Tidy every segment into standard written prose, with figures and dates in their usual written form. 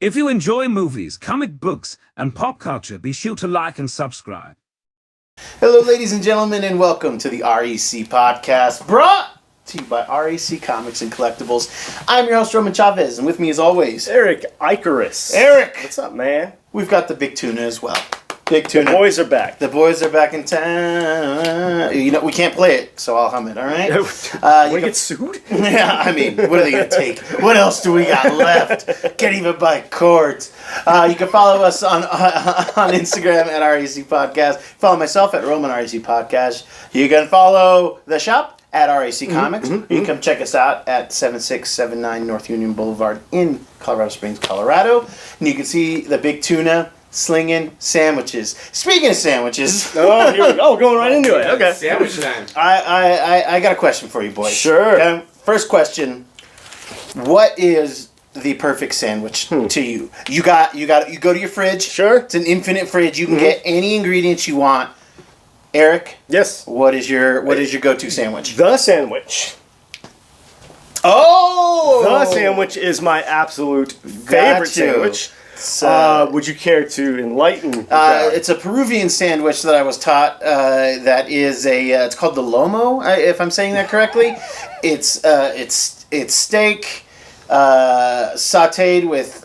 If you enjoy movies, comic books, and pop culture, be sure to like and subscribe. Hello, ladies and gentlemen, and welcome to the REC Podcast, brought to you by REC Comics and Collectibles. I'm your host, Roman Chavez, and with me, as always, Erik Icarus. Eric! What's up, man? We've got the Big Tuna as well. Big Tuna. The boys are back. The boys are back in town. You know, we can't play it, so I'll hum it, all right? We get sued? Yeah, I mean, what are they going to take? What else do we got left? Can't even buy cords. You can follow us on Instagram at REC Podcast. Follow myself at Roman REC Podcast. You can follow the shop at REC Comics. You can come check us out at 7679 North Union Boulevard in Colorado Springs, Colorado. And you can see the Big Tuna slinging sandwiches. Speaking of sandwiches, Oh, here we go. Going right into it. Okay. Sandwich time. I got a question for you, boys. Sure. Okay, first question: what is the perfect sandwich to you? You go to your fridge. Sure. It's an infinite fridge. You can get any ingredients you want. Eric, Yes. what is your go-to sandwich? The sandwich. Oh, The sandwich is my absolute Got you. favorite sandwich. So, Would you care to enlighten the crowd? it's a Peruvian sandwich that I was taught. That is it's called the lomo, if I'm saying that correctly. It's steak sautéed with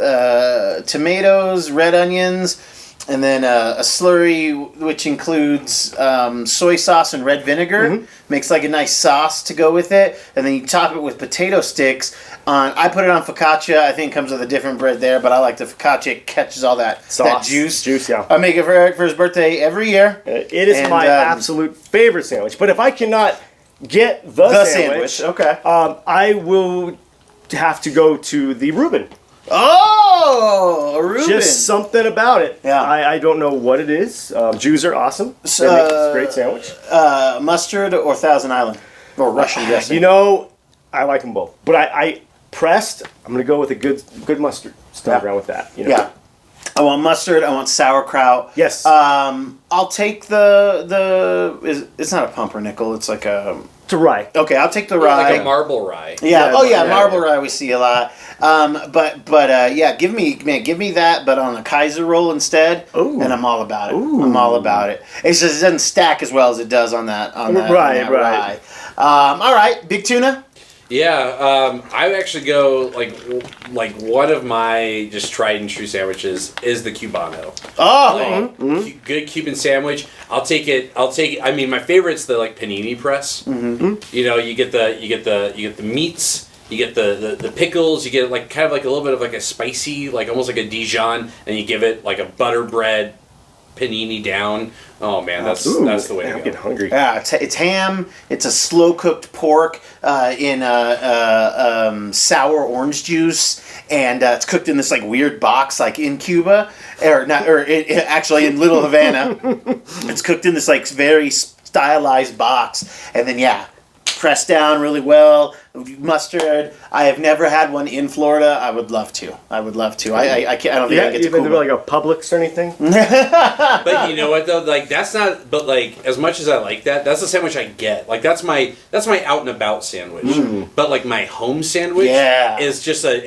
tomatoes, red onions, and then a slurry which includes soy sauce and red vinegar. Makes like a nice sauce to go with it, and then you top it with potato sticks. I put it on focaccia. I think it comes with a different bread there, but I like the focaccia. It catches all that Sauce. juice. Juice, yeah. I make it for Eric for his birthday every year. It is And, my absolute favorite sandwich. But if I cannot get the sandwich, Okay. I will have to go to the Reuben. Oh, a Reuben. Just something about it. Yeah. I don't know what it is. Jews are awesome. So, They make this great sandwich. Mustard or Thousand Island or Russian dressing. You know, I like them both. But I pressed, I'm going to go with a good mustard. Start Yeah. around with that. You know? Yeah. I want mustard. I want sauerkraut. Yes. I'll take it's not a pumpernickel. It's like a. It's a rye. Okay, I'll take the rye. Like a marble rye. Yeah. Oh yeah, yeah, marble yeah. rye we see a lot. But yeah, give me that, but on a Kaiser roll instead, Ooh. and I'm all about it. Ooh. I'm all about it. It's just, it doesn't stack as well as it does on that Right. rye. All right, Big Tuna. Yeah, I would actually go like one of my just tried and true sandwiches is the Cubano. Oh, Good Cuban sandwich. I'll take it. I mean, my favorite's the like panini press. You know, you get the meats. You get the pickles. You get like kind of like a little bit of like a spicy, like almost like a Dijon, and you give it like a butter bread panini down. Oh man, that's the way I'm to go. getting hungry. yeah. It's ham. It's a slow cooked pork in sour orange juice, and it's cooked in this like weird box, like in Cuba, actually in Little Havana. It's cooked in this like very stylized box, and then pressed down really well. Mustard. I have never had one in Florida. I would love to. I can't. I don't think I Yeah, get to even Cuba. like a Publix or anything. But you know what though? Like that's not. But like as much as I like that, that's the sandwich I get. Like that's my out and about sandwich. But like my home sandwich is just I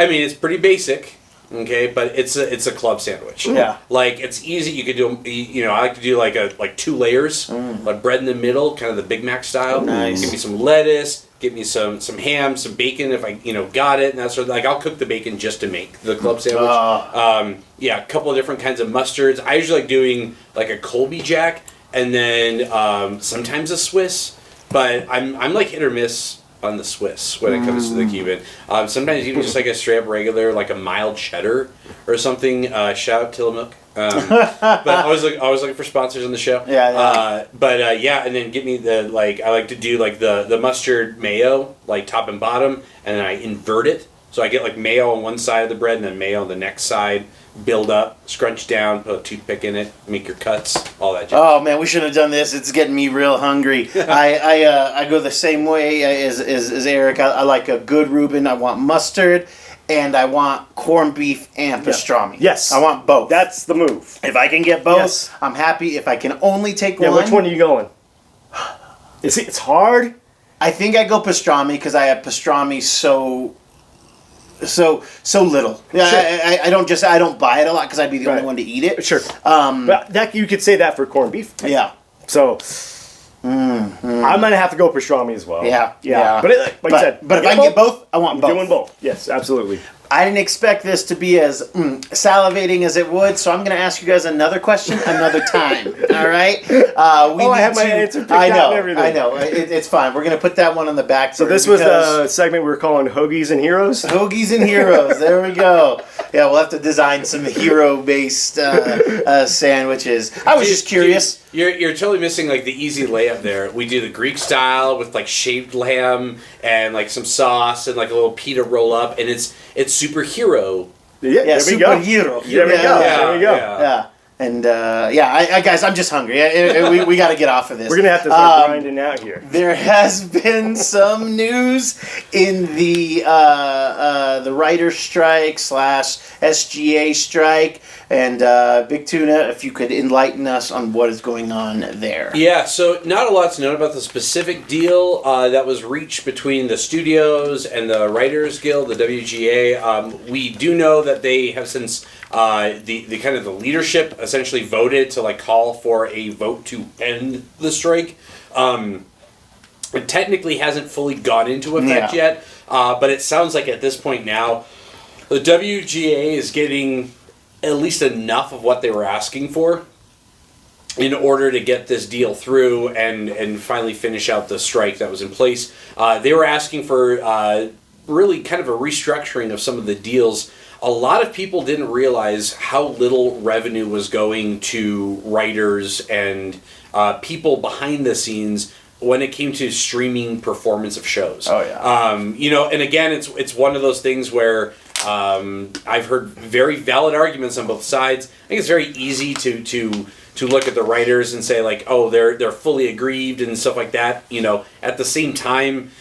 mean, it's pretty basic. Okay, but it's a club sandwich. Yeah. Like it's easy. You could do. You know, I like to do like 2 layers, like bread in the middle, kind of the Big Mac style. Nice. Give me some lettuce. Give me some ham, some bacon if I got it, and that's like I'll cook the bacon just to make the club sandwich. A couple of different kinds of mustards. I usually like doing like a Colby Jack, and then sometimes a Swiss, but I'm like hit or miss on the Swiss when it comes to the Cuban. Sometimes even just like a straight up regular, like a mild cheddar or something. Shout out Tillamook. But I was looking for sponsors on the show. And then get me the I like to do like the mustard mayo, like top and bottom, and then I invert it. So I get like mayo on one side of the bread and then mayo on the next side. Build up, scrunch down, put a toothpick in it, make your cuts, all that jazz. Oh man, we should have done this. It's getting me real hungry. I go the same way as Eric. I like a good Reuben. I want mustard, and I want corned beef and pastrami. Yes. I want both. That's the move. If I can get both, Yes. I'm happy. If I can only take Yeah, one. which one are you going? It's hard. I think I go pastrami because I have pastrami so so little. Yeah, Sure. I don't buy it a lot because I'd be the only Right. one to eat it. Sure. But that you could say that for corned beef. Yeah. So I'm gonna have to go pastrami as well. Yeah. But like I said, but if I can get both, I want both. Doing both. Yes, absolutely. I didn't expect this to be as salivating as it would, so I'm going to ask you guys another question another time. All right? I have my answer picked out and everything. I know. It's fine. We're going to put that one on the back. So this was the segment we were calling Hoagies and Heroes. Hoagies and Heroes. There we go. Yeah, we'll have to design some hero-based sandwiches. I was just curious. You're totally missing like the easy layup there. We do the Greek style with like shaved lamb and like some sauce and like a little pita roll up, and it's superhero. Yeah, there we go. Superhero. There we go. There we go. Yeah. And guys, I'm just hungry. We got to get off of this. We're gonna have to start grinding out here. There has been some news in the writer's strike / SGA strike, and Big Tuna, if you could enlighten us on what is going on there. Yeah, so not a lot to know about the specific deal that was reached between the studios and the Writers Guild, the WGA. We do know that they have since the kind of the leadership essentially voted to like call for a vote to end the strike. It technically hasn't fully gone into effect yet, but it sounds like at this point now, the WGA is getting at least enough of what they were asking for in order to get this deal through and finally finish out the strike that was in place. They were asking for really kind of a restructuring of some of the deals. A lot of people didn't realize how little revenue was going to writers and people behind the scenes when it came to streaming performance of shows. Oh yeah. And again, it's one of those things where I've heard very valid arguments on both sides. I think it's very easy to look at the writers and say like, oh, they're fully aggrieved and stuff like that. At the same time,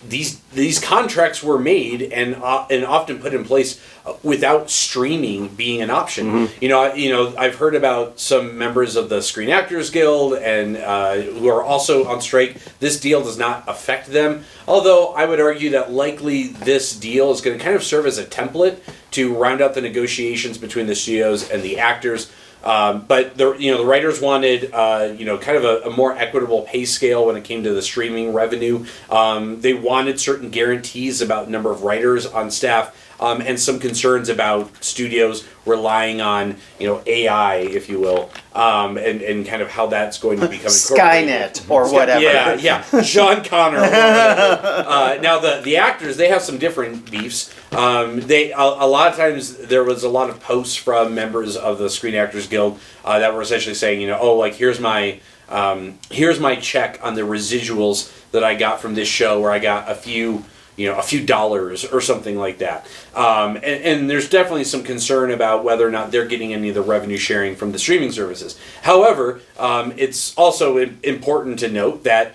these contracts were made and often put in place without streaming being an option. Mm-hmm. I've heard about some members of the Screen Actors Guild and who are also on strike. This deal does not affect them, although I would argue that likely this deal is going to kind of serve as a template to round out the negotiations between the studios and the actors. But the writers wanted kind of a more equitable pay scale when it came to the streaming revenue. They wanted certain guarantees about number of writers on staff, and some concerns about studios relying on AI, if you will, and kind of how that's going to become Skynet or whatever. Yeah, Sean Connor. Or whatever. Now the actors, they have some different beefs. They a lot of times there was a lot of posts from members of the Screen Actors Guild that were essentially saying, here's my check on the residuals that I got from this show, where I got a few dollars or something like that. And there's definitely some concern about whether or not they're getting any of the revenue sharing from the streaming services. However, it's also important to note that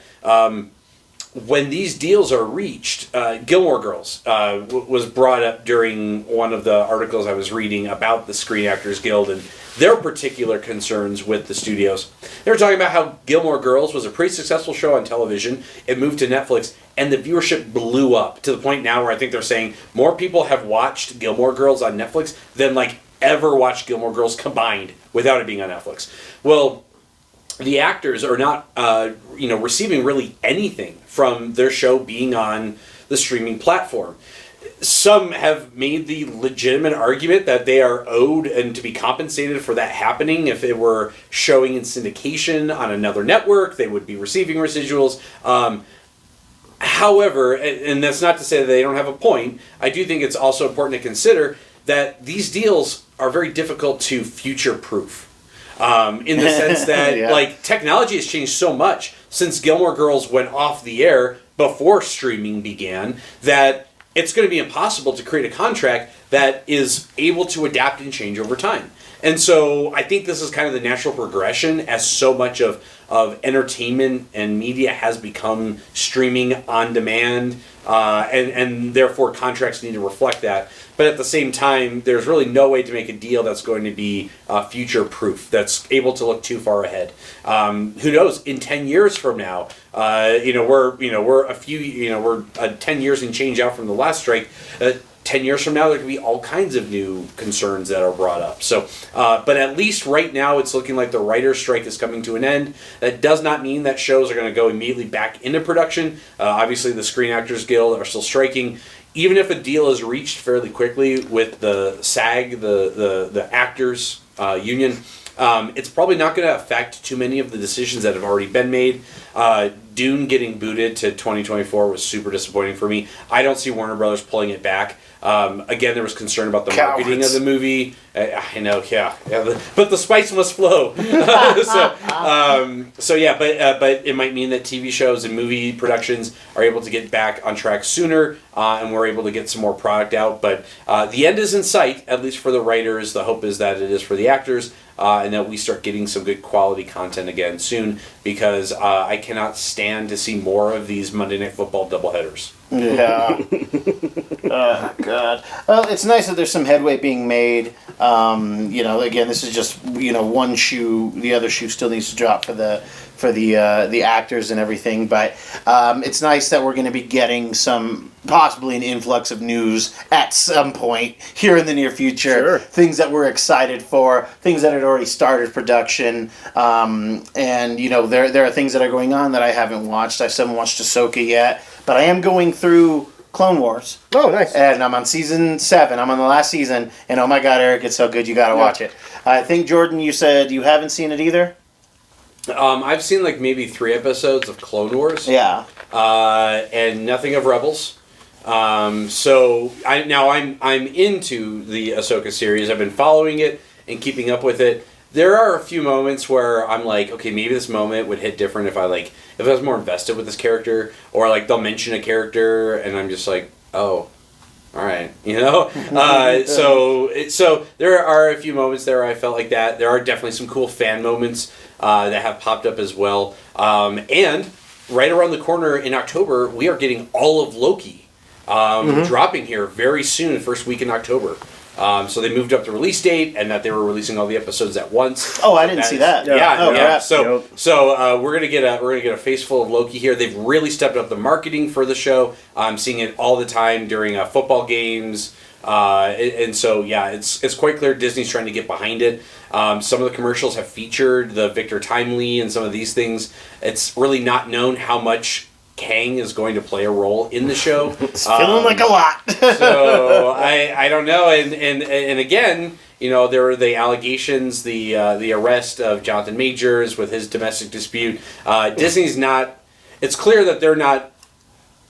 when these deals are reached, Gilmore Girls was brought up during one of the articles I was reading about the Screen Actors Guild and their particular concerns with the studios. They were talking about how Gilmore Girls was a pretty successful show on television. It moved to Netflix, and the viewership blew up to the point now where I think they're saying more people have watched Gilmore Girls on Netflix than ever watched Gilmore Girls combined without it being on Netflix. Well, the actors are not receiving really anything from their show being on the streaming platform. Some have made the legitimate argument that they are owed and to be compensated for that happening. If it were showing in syndication on another network, they would be receiving residuals. However, and that's not to say that they don't have a point, I do think it's also important to consider that these deals are very difficult to future-proof. In the sense that technology has changed so much since Gilmore Girls went off the air before streaming began that it's going to be impossible to create a contract that is able to adapt and change over time. And so I think this is kind of the natural progression as so much of entertainment and media has become streaming on demand. and therefore contracts need to reflect that. But at the same time, there's really no way to make a deal that's going to be future proof, that's able to look too far ahead. Who knows? In 10 years from now, we're 10 years and change out from the last strike. 10 years from now, there could be all kinds of new concerns that are brought up. So, but at least right now, it's looking like the writer's strike is coming to an end. That does not mean that shows are going to go immediately back into production. Obviously, the Screen Actors Guild are still striking. Even if a deal is reached fairly quickly with the SAG, the actors union, it's probably not going to affect too many of the decisions that have already been made. Dune getting booted to 2024 was super disappointing for me. I don't see Warner Brothers pulling it back. Again, there was concern about the marketing of the movie. I know, yeah, but the spice must flow. But it might mean that TV shows and movie productions are able to get back on track sooner, and we're able to get some more product out. But the end is in sight, at least for the writers. The hope is that it is for the actors, and that we start getting some good quality content again soon, because I cannot stand to see more of these Monday Night Football doubleheaders. Yeah. Oh, God. Well, it's nice that there's some headway being made. Again, this is just, one shoe. The other shoe still needs to drop for the actors and everything. But it's nice that we're going to be getting possibly an influx of news at some point here in the near future. Sure. Things that we're excited for, things that had already started production. There are things that are going on that I haven't watched. I still haven't watched Ahsoka yet. But I am going through Clone Wars. Oh, nice. And I'm on season 7. I'm on the last season. And oh my God, Eric, it's so good. You got to watch it. I think, Jordan, you said you haven't seen it either? I've seen like maybe 3 episodes of Clone Wars. Yeah. And nothing of Rebels. So I'm into the Ahsoka series. I've been following it and keeping up with it. There are a few moments where I'm like, okay, maybe this moment would hit different if I was more invested with this character, or like they'll mention a character and I'm just like, oh, all right, So there are a few moments there I felt like that. There are definitely some cool fan moments that have popped up as well. And right around the corner in October, we are getting all of Loki dropping here very soon, first week in October. So they moved up the release date, and that they were releasing all the episodes at once. Oh, I didn't see that. Yeah. So we're gonna get a face full of Loki here. They've really stepped up the marketing for the show. I'm seeing it all the time during football games, it's quite clear Disney's trying to get behind it. Some of the commercials have featured the Victor Timely and some of these things. It's really not known how much Kang is going to play a role in the show. It's feeling like a lot. So I don't know, and again, there were the allegations, the arrest of Jonathan Majors with his domestic dispute. Disney's not. It's clear that they're not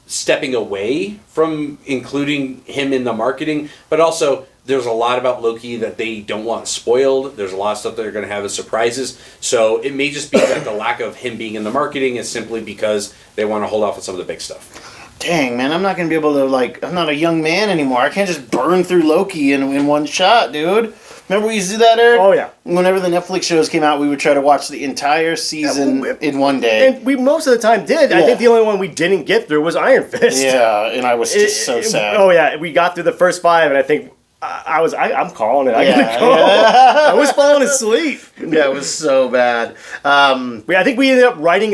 stepping away from including him in the marketing, but also there's a lot about Loki that they don't want spoiled. There's a lot of stuff that they're going to have as surprises. So it may just be that the lack of him being in the marketing is simply because they want to hold off on some of the big stuff. Dang, man, I'm not going to be able to, I'm not a young man anymore. I can't just burn through Loki in one shot, dude. Remember we used to do that, Eric? Oh, yeah. Whenever the Netflix shows came out, we would try to watch the entire season in one day. And we most of the time did. Yeah. I think the only one we didn't get through was Iron Fist. Yeah, and I was just so sad. Oh, yeah, we got through the first 5, and I think I'm calling it. I gotta go. Yeah. I was falling asleep. Yeah, it was so bad. I think we ended up writing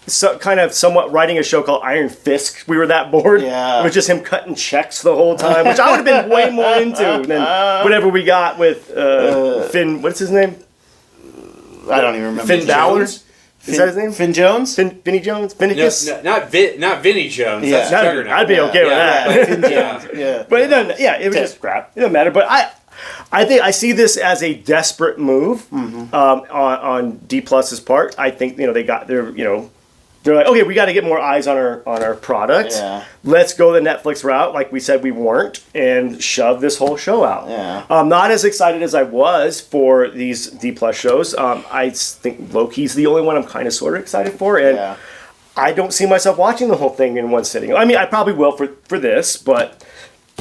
somewhat writing a show called Iron Fist. We were that bored. Yeah. It was just him cutting checks the whole time, which I would have been way more into than whatever we got with Finn. What's his name? I don't even remember. Finn Balor. Is that his name? Finn Jones? Vinny Jones? Vinnicus? No, not Vinny Jones. Yeah. That's Juggernaut. I'd be okay with that. Finn Jones. Yeah. But it doesn't. Yeah, it was just crap. It doesn't matter. But I think I see this as a desperate move on D Plus's part. I think they got their They're like, okay, we got to get more eyes on our product. Yeah. Let's go the Netflix route, like we said we weren't, and shove this whole show out. Yeah. I'm not as excited as I was for these D Plus shows. I think Loki's the only one I'm kind of sort of excited for, and I don't see myself watching the whole thing in one sitting. I mean, I probably will for this, but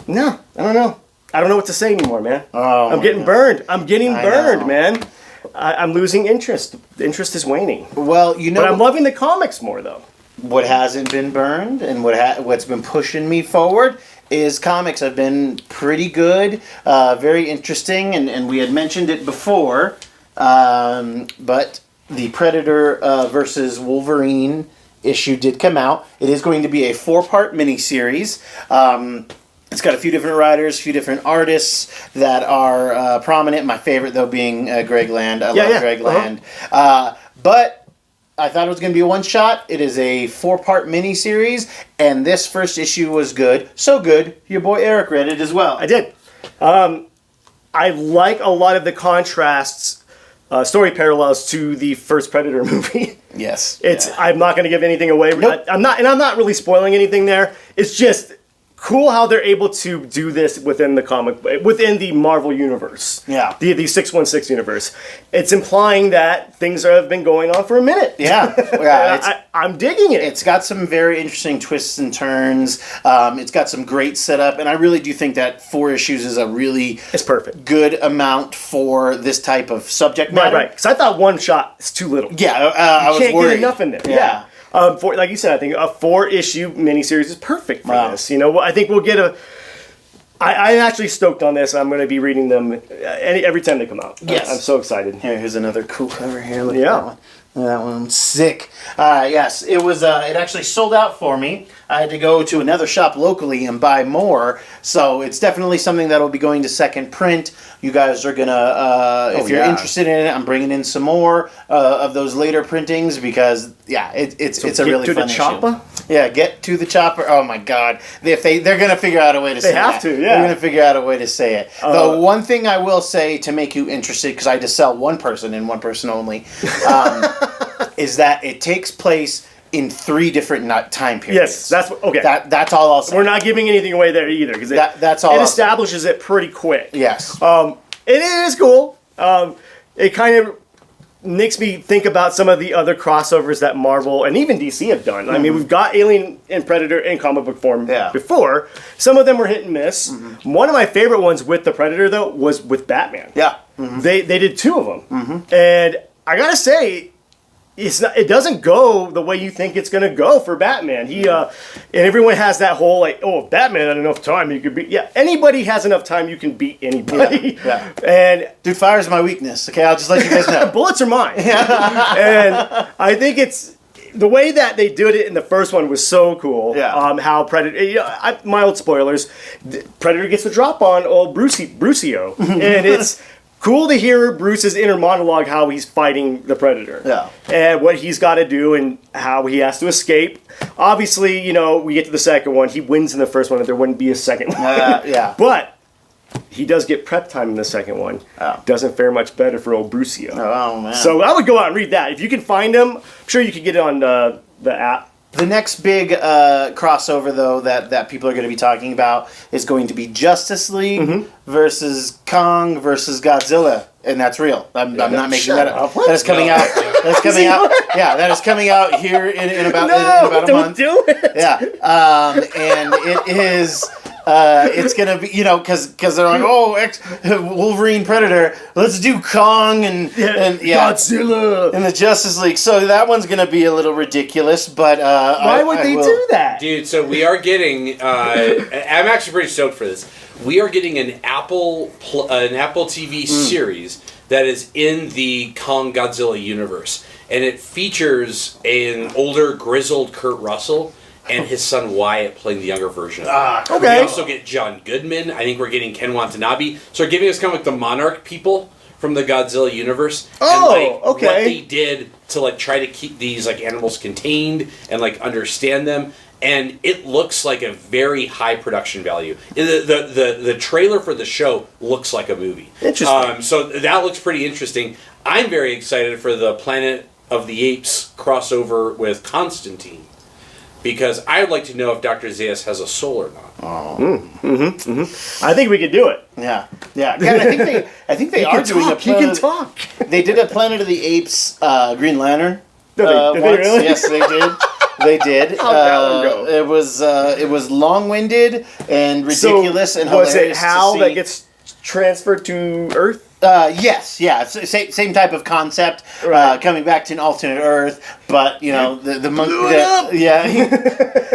no, I don't know. I don't know what to say anymore, man. Oh, I'm getting burned. I'm getting burned, man. I'm losing interest. The interest is waning. Well, But I'm loving the comics more, though. what hasn't been burned and what's been pushing me forward is comics have been pretty good, very interesting, and we had mentioned it before, but the Predator versus Wolverine issue did come out. It is going to be a 4-part miniseries. It's got a few different writers, a few different artists that are prominent. My favorite, though, being Greg Land. I love Greg Land. But I thought it was going to be a one-shot. It is a 4-part miniseries, and this first issue was good. So good, your boy Erik read it as well. I did. I like a lot of the contrasts, story parallels to the first Predator movie. Yes. I'm not going to give anything away. Nope. I'm not really spoiling anything there. It's just cool how they're able to do this within the Marvel universe. Yeah. The 616 universe. It's implying that things have been going on for a minute. Yeah. I'm digging it. It's got some very interesting twists and turns. It's got some great setup, and I really do think that 4 issues is a really It's perfect. good amount for this type of subject matter. Right. Because I thought one shot is too little. Yeah, I was Can't worried. get enough in there. Yeah. Like you said, I think a 4-issue miniseries is perfect for Wow. this. I think we'll get I'm actually stoked on this. I'm going to be reading them every time they come out. Yes. I'm so excited. Here's another cool cover here. Look at Yeah. that one. That one's sick. Yes, it was. It actually sold out for me. I had to go to another shop locally and buy more. So it's definitely something that will be going to second print. You guys are gonna, if you're interested in it, I'm bringing in some more of those later printings because it's a really fun issue. chopper? Yeah, get to the chopper. Oh my God! If they're gonna figure out a way to say have that. to, yeah. They're gonna figure out a way to say it. The one thing I will say to make you interested, because I just sell one person and one person only, is that it takes place in 3 different time periods. Yes, okay. That's all I'll say. We're not giving anything away there either because That's all it I'll establishes it pretty quick. Yes. It is cool. It kind of makes me think about some of the other crossovers that Marvel and even DC have done. I mean, we've got Alien and Predator in comic book form before. Some of them were hit and miss. One of my favorite ones with the Predator, though, was with Batman. Yeah. They did 2 of them. And I gotta say, it doesn't go the way you think it's gonna go for Batman. And everyone has that whole if Batman had enough time, you could beat. Yeah, anybody has enough time, you can beat anybody. Yeah. And Dude, fire's my weakness. Okay, I'll just let you guys know. bullets are mine. And I think it's the way that they did it in the first one was so cool. Yeah. How Predator, mild spoilers, Predator gets the drop on old Brucio, and it's cool to hear Bruce's inner monologue, how he's fighting the Predator. Yeah. And what he's got to do and how he has to escape. Obviously, we get to the second one. He wins in the first one, and there wouldn't be a second one. Yeah. But he does get prep time in the second one. Oh. Doesn't fare much better for old Brucio. Oh, man. So I would go out and read that. If you can find him, I'm sure you could get it on the app. The next big crossover, though, that people are going to be talking about is going to be Justice League versus Kong versus Godzilla, and that's real. I'm not making that up. That is coming out. That's coming out. Yeah, that is coming out here in about a month. Do it. Yeah, and it is. It's gonna be because they're like Wolverine Predator. Let's do Kong and Godzilla in the Justice League. So that one's gonna be a little ridiculous, but why would they do that, dude? So we are getting. I'm actually pretty stoked for this. We are getting an Apple TV series that is in the Kong Godzilla universe, and it features an older grizzled Kurt Russell and his son Wyatt playing the younger version. Okay. We also get John Goodman. I think we're getting Ken Watanabe. So they're giving us kind of like the Monarch people from the Godzilla universe. Oh, and okay. What they did to try to keep these animals contained and understand them. And it looks like a very high production value. The trailer for the show looks like a movie. Interesting. So that looks pretty interesting. I'm very excited for the Planet of the Apes crossover with Constantine. Because I would like to know if Dr. Zaius has a soul or not. I think we could do it. Yeah. I think they are doing He can talk. They did a Planet of the Apes Green Lantern. Did they really? Yes, they did. They did. How'd that one go? It was long-winded and ridiculous and was hilarious. it Hal to see. that gets transferred to Earth? Yes, yeah, it's the same type of concept. Right. Coming back to an alternate Earth, but the monk, yeah,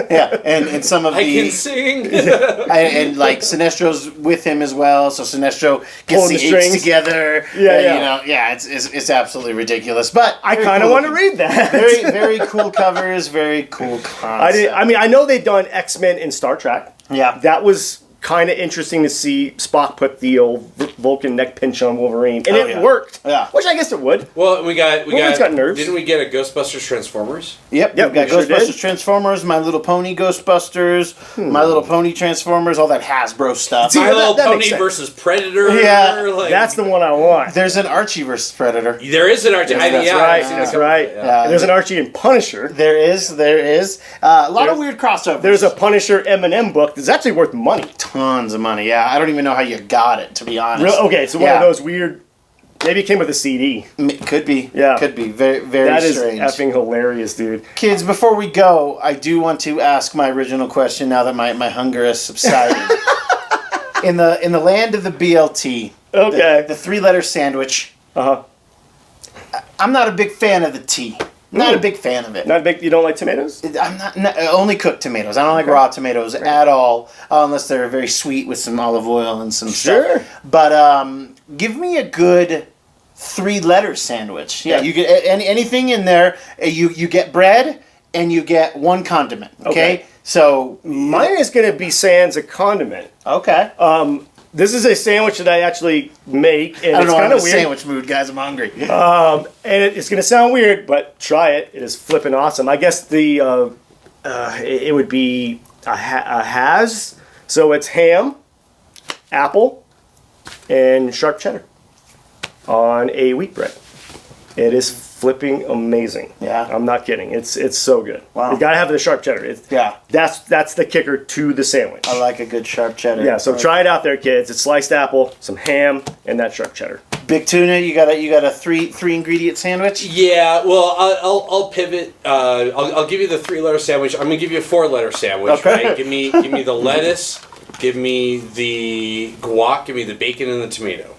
yeah, and some of I the can sing. and like Sinestro's with him as well, so Sinestro gets Pulling the the strings. eights together. Yeah. It's absolutely ridiculous. But I very kind of cool want to looking. read that. Very very cool covers, very cool concept. I know they've done X-Men in Star Trek. Yeah. That was kind of interesting to see Spock put the old Vulcan neck pinch on Wolverine, and it yeah. worked. Yeah. Which I guess it would. Well, we Wolverine's got nerves. Didn't we get a Ghostbusters Transformers? Yep, Yep, we've got we sure Ghostbusters did. Transformers, My Little Pony Ghostbusters, My Little Pony Transformers, all that Hasbro stuff. See, My Little that Pony makes sense. versus Predator. Yeah. like, That's the one I want. There's an Archie versus Predator. There is an Archie. That's I've right. seen a That's couple- right. yeah. And there's an Archie and Punisher. There is. A lot of weird crossovers. There's a Punisher M&M book that's actually worth money. tons of money. Yeah, I don't even know how you got it, to be honest. Okay, so one of those weird. Maybe it came with a CD. Could be. Yeah. Could be. Very, very That is strange. effing hilarious, dude. Kids, before we go, I do want to ask my original question now that my hunger has subsided. in the land of the BLT, Okay. the three-letter sandwich, Uh-huh. I'm not a big fan of the T. Not a Ooh. big fan of it. Not big. You don't like tomatoes? I'm not only cooked tomatoes. I don't like raw tomatoes at all, unless they're very sweet with some olive oil and some Sure. stuff. But give me a good three-letter sandwich. Yeah, Yeah. you get anything in there. You get bread and you get one condiment. Okay, so Mine is going to be sans a condiment. okay. This is a sandwich that I actually make, and I don't it's know. I'm kind in a of weird. sandwich mood, guys. I'm hungry. And it's going to sound weird, but try it. It is flipping awesome. I guess it would be a has. So it's ham, apple, and sharp cheddar on a wheat bread. It is flipping amazing. Yeah. I'm not kidding. It's so good. Wow. You gotta have the sharp cheddar. Yeah. That's the kicker to the sandwich. I like a good sharp cheddar. Yeah, so try it out there, kids. It's sliced apple, some ham, and that sharp cheddar. Big Tuna. You got a three ingredient sandwich. Yeah, well, I'll pivot. I'll give you the 3-letter sandwich. I'm gonna give you a 4-letter sandwich. Okay. Right? Give me the lettuce. Give me the guac. Give me the bacon and the tomato.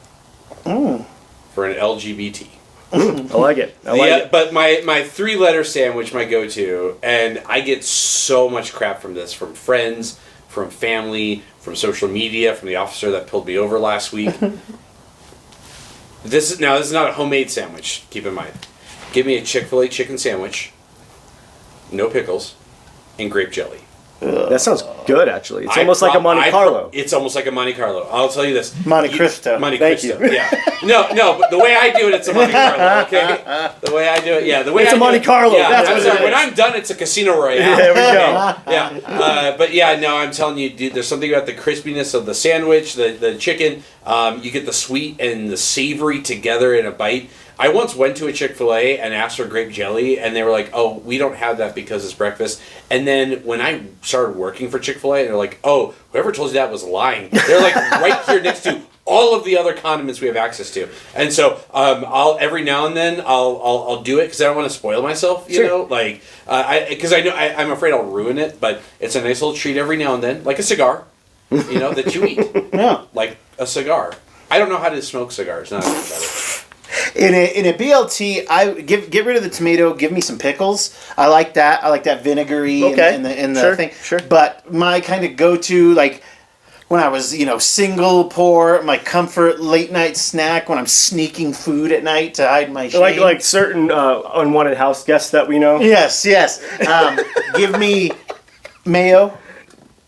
For an LGBT. I like it. I like it. But my 3-letter sandwich, my go-to, and I get so much crap from this, from friends, from family, from social media, from the officer that pulled me over last week. This is not a homemade sandwich. Keep in mind, give me a Chick-fil-A chicken sandwich, no pickles, and grape jelly. That sounds good, actually. It's almost like a Monte Carlo. It's almost like a Monte Carlo. I'll tell you this. Monte Cristo. Monte Thank Cristo. you. Yeah. No, but the way I do it, it's a Monte Carlo. Okay. The way I do it, yeah. The way It's I a do Monte it- Carlo, Yeah, that's I'm what it sorry, is. when I'm done, it's a Casino Royale. There we go. Yeah. But yeah, no, I'm telling you, dude, there's something about the crispiness of the sandwich, the chicken. You get the sweet and the savory together in a bite. I once went to a Chick-fil-A and asked for grape jelly, and they were like, "Oh, we don't have that because it's breakfast." And then when I started working for Chick-fil-A, they're like, "Oh, whoever told you that was lying." They're like right here next to all of the other condiments we have access to. And so I'll every now and then I'll do it because I don't want to spoil myself, you know, like because I know I'm afraid I'll ruin it, but it's a nice little treat every now and then, like a cigar, you know, that you eat, Yeah. like a cigar. I don't know how to smoke cigars. Now that I think about it. In a BLT, I get rid of the tomato. Give me some pickles. I like that. I like that vinegary Okay. in the Sure, thing. sure. But my kind of go-to, like when I was single, poor, my comfort late night snack when I'm sneaking food at night to hide my shame. Like certain unwanted house guests that we know. Yes. Give me mayo,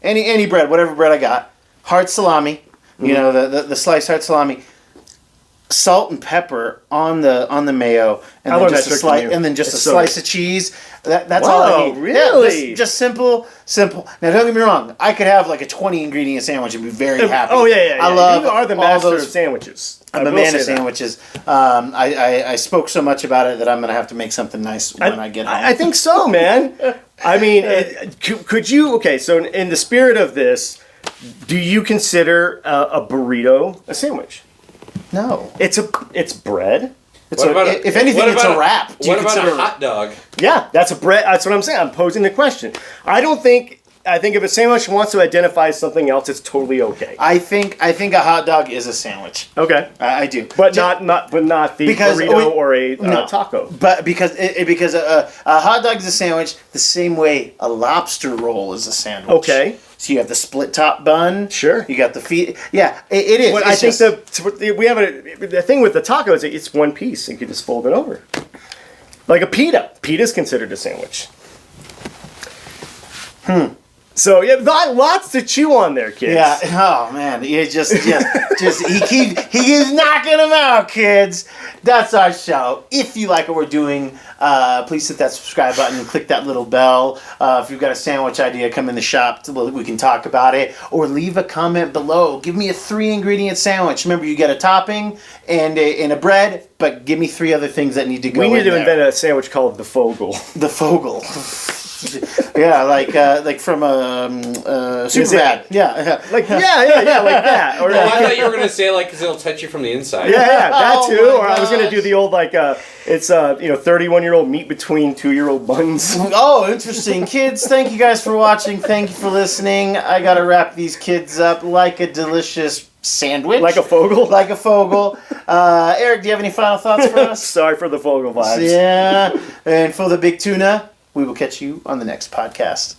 any bread, whatever bread I got. Hard salami. You know the sliced hard salami. Salt and pepper on the mayo, and I then learned just a that trick from slice, you. and then just It's a so slice good. of cheese. That's all I Whoa, need. really? Yeah, just simple. Now, don't get me wrong. I could have like a 20 ingredient sandwich and be very happy. Oh yeah. I love You are the all master those of sandwiches. I'm a man of sandwiches. I spoke so much about it that I'm going to have to make something nice when I get home. I think so, man. I mean, could you? Okay, so in the spirit of this, do you consider a burrito a sandwich? no. It's bread. If anything, it's a wrap. Do you What about consider a hot dog? Yeah, that's a bread. That's what I'm saying. I'm posing the question. I don't think I think if a sandwich wants to identify something else, it's totally okay. I think a hot dog is a sandwich. Okay. I do. But not the burrito or a taco. But because a hot dog is a sandwich the same way a lobster roll is a sandwich. Okay. So you have the split top bun. Sure. You got the feet. Yeah, it is. Well, I think we have the thing with the taco is it's one piece. You can just fold it over. Like a pita. Pita is considered a sandwich. So yeah, lots to chew on there, kids. Yeah. Oh man, he just he keeps knocking them out, kids. That's our show. If you like what we're doing, please hit that subscribe button and click that little bell. If you've got a sandwich idea, come in the shop. We can talk about it, or leave a comment below. Give me a 3-ingredient sandwich. Remember, you get a topping and a bread, but give me 3 other things that need to go. We need to there. invent a sandwich called the Fogel. The Fogel. Yeah, like from Superbad. Yeah, like that. Or I thought you were gonna say because it'll touch you from the inside. Yeah, that Oh too. my Or I was gonna do the old 31-year-old meat between 2-year-old buns. Oh, interesting, kids. Thank you guys for watching. Thank you for listening. I gotta wrap these kids up like a delicious sandwich, Like a Fogel. like a Fogel. Eric, do you have any final thoughts for us? Sorry for the Fogel vibes. Yeah, and for the big tuna. We will catch you on the next podcast.